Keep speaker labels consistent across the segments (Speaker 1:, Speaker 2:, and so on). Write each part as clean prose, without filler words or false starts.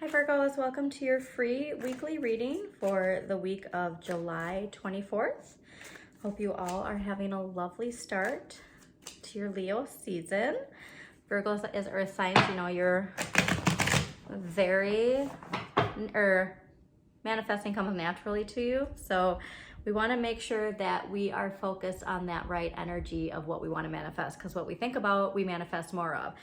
Speaker 1: Hi Virgos, welcome to your free weekly reading for the week of July 24th. Hope you all are having a lovely start to your Leo season. Virgos is earth signs, you know, you're manifesting comes naturally to you. So we want to make sure that we are focused on that right energy of what we want to manifest, because what we think about, we manifest more of.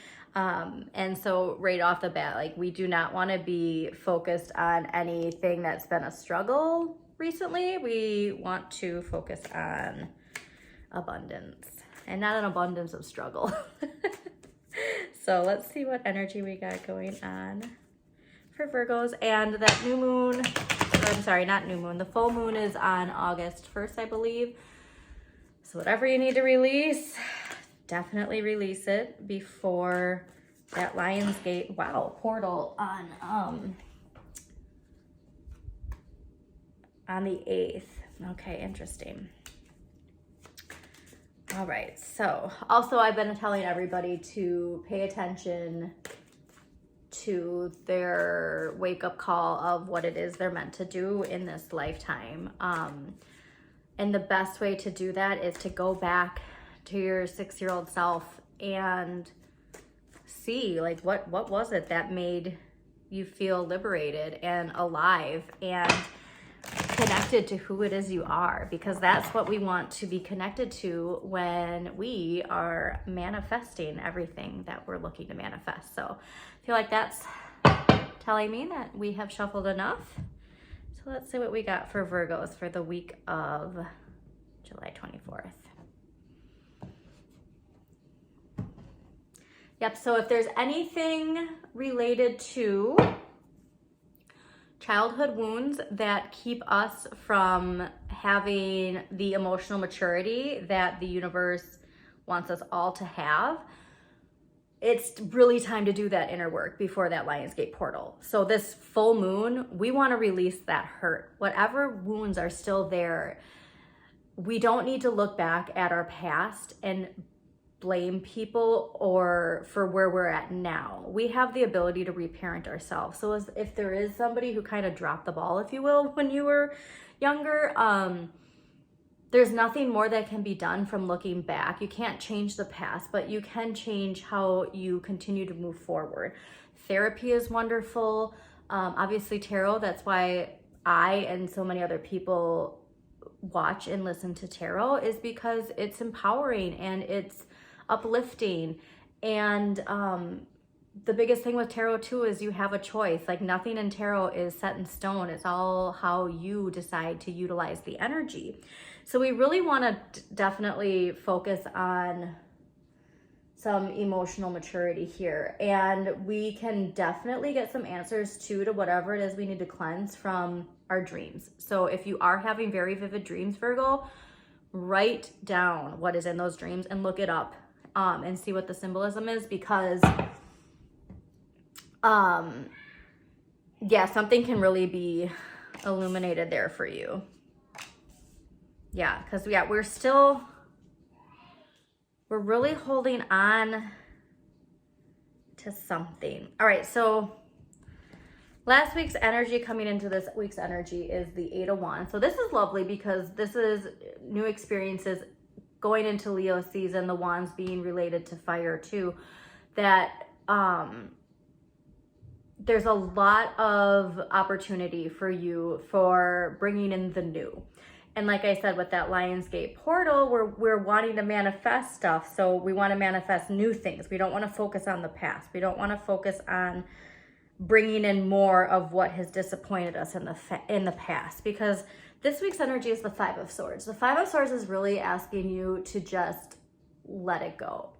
Speaker 1: And so right off the bat, like, we do not want to be focused on anything that's been a struggle recently. We want to focus on abundance and not an abundance of struggle. So let's see what energy we got going on for Virgos. And that new moon, I'm sorry, not new moon, the full moon is on August 1st, I believe. So whatever you need to release, definitely release it before that Lionsgate, portal on the 8th. Okay, interesting. All right, so also I've been telling everybody to pay attention to their wake-up call of what it is they're meant to do in this lifetime. And the best way to do that is to go back to your 6-year-old self and see, like, what was it that made you feel liberated and alive and connected to who it is you are, because that's what we want to be connected to when we are manifesting everything that we're looking to manifest. So I feel like that's telling me that we have shuffled enough. So let's see what we got for Virgos for the week of July 24th. Yep, so if there's anything related to childhood wounds that keep us from having the emotional maturity that the universe wants us all to have, it's really time to do that inner work before that Lionsgate portal. So this full moon, we want to release that hurt. Whatever wounds are still there, we don't need to look back at our past and blame people or for where we're at now. We have the ability to reparent ourselves. So if there is somebody who kind of dropped the ball, if you will, when you were younger, there's nothing more that can be done from looking back. You can't change the past, but you can change how you continue to move forward. Therapy is wonderful. Obviously tarot, that's why I and so many other people watch and listen to tarot, is because it's empowering and it's uplifting. And the biggest thing with tarot too is you have a choice. Like, nothing in tarot is set in stone. It's all how you decide to utilize the energy. So we really want to definitely focus on some emotional maturity here, and we can definitely get some answers too to whatever it is we need to cleanse from our dreams. So if you are having very vivid dreams, Virgo, write down what is in those dreams and look it up and see what the symbolism is, because yeah, something can really be illuminated there for you. Yeah, because we're really holding on to something. All right, so last week's energy coming into this week's energy is the 8 of Wands. So this is lovely because this is new experiences going into Leo season, the Wands being related to fire too, that there's a lot of opportunity for you for bringing in the new. And like I said, with that Lionsgate portal, we're wanting to manifest stuff. So we want to manifest new things. We don't want to focus on the past. We don't want to focus on bringing in more of what has disappointed us in the past, because this week's energy is the 5 of Swords. The 5 of Swords is really asking you to just let it go.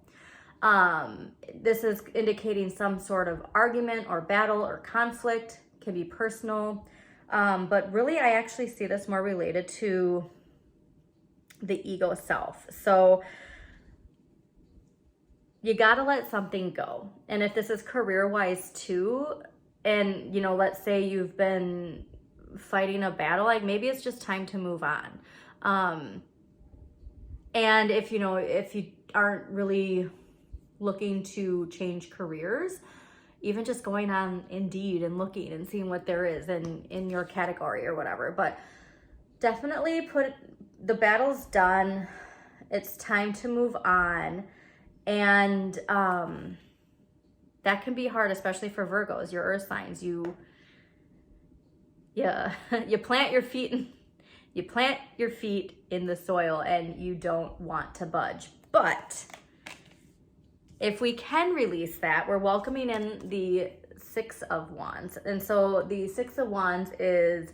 Speaker 1: This is indicating some sort of argument or battle or conflict. It can be personal. But really, I actually see this more related to the ego self. So you got to let something go. And if this is career-wise too, and, you know, let's say you've been fighting a battle, like, maybe it's just time to move on. And if you aren't really looking to change careers, even just going on Indeed and looking and seeing what there is in your category or whatever. But definitely the battle's done. It's time to move on. And that can be hard, especially for Virgos, your earth signs. You plant your feet in the soil and you don't want to budge. But if we can release that, we're welcoming in the Six of Wands. And so the Six of Wands is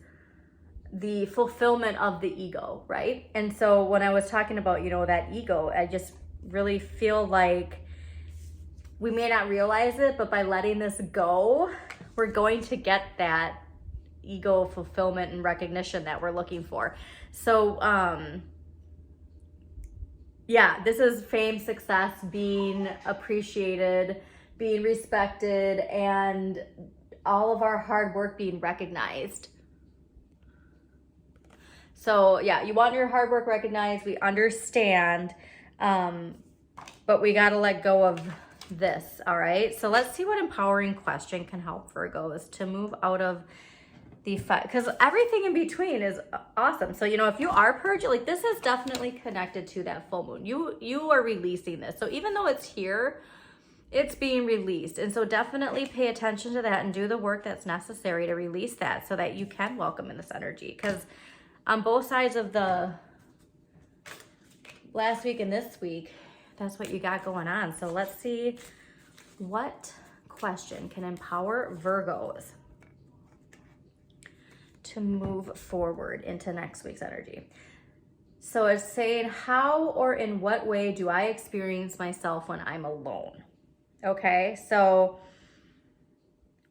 Speaker 1: the fulfillment of the ego, right? And so when I was talking about, that ego, I just really feel like we may not realize it, but by letting this go, we're going to get that ego fulfillment and recognition that we're looking for. So, this is fame, success, being appreciated, being respected, and all of our hard work being recognized. So you want your hard work recognized. We understand, but we got to let go of this. All right. So let's see what empowering question can help Virgos to move out of the fight, because everything in between is awesome. So, if you are purging, like, this is definitely connected to that full moon. You are releasing this. So even though it's here, it's being released. And so definitely pay attention to that and do the work that's necessary to release that so that you can welcome in this energy. Because on both sides of the last week and this week, that's what you got going on. So let's see what question can empower Virgos to move forward into next week's energy. So it's saying, how or in what way do I experience myself when I'm alone? Okay, so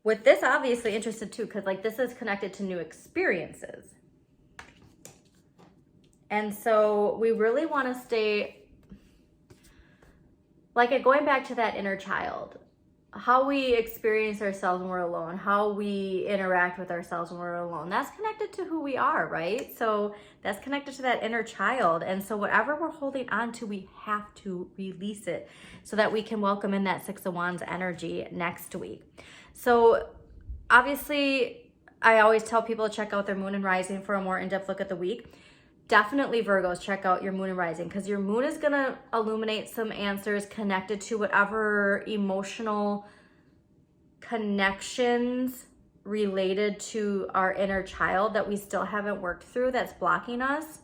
Speaker 1: with this, obviously interested too, because this is connected to new experiences. And so we really want to stay, going back to that inner child, how we experience ourselves when we're alone, how we interact with ourselves when we're alone, that's connected to who we are, right? So that's connected to that inner child. And so whatever we're holding on to, we have to release it so that we can welcome in that Six of Wands energy next week. So obviously, I always tell people to check out their moon and rising for a more in-depth look at the week. Definitely, Virgos, check out your moon and rising, because your moon is going to illuminate some answers connected to whatever emotional connections related to our inner child that we still haven't worked through, that's blocking us.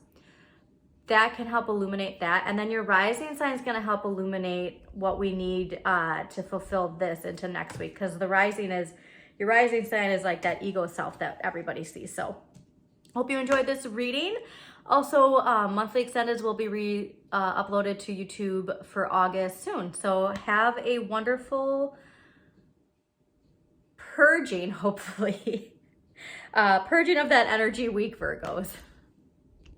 Speaker 1: That can help illuminate that. And then your rising sign is going to help illuminate what we need to fulfill this into next week, because your rising sign is like that ego self that everybody sees. So hope you enjoyed this reading. Also, monthly extendeds will be uploaded to YouTube for August soon. So have a wonderful purging, hopefully, purging of that energy week, Virgos.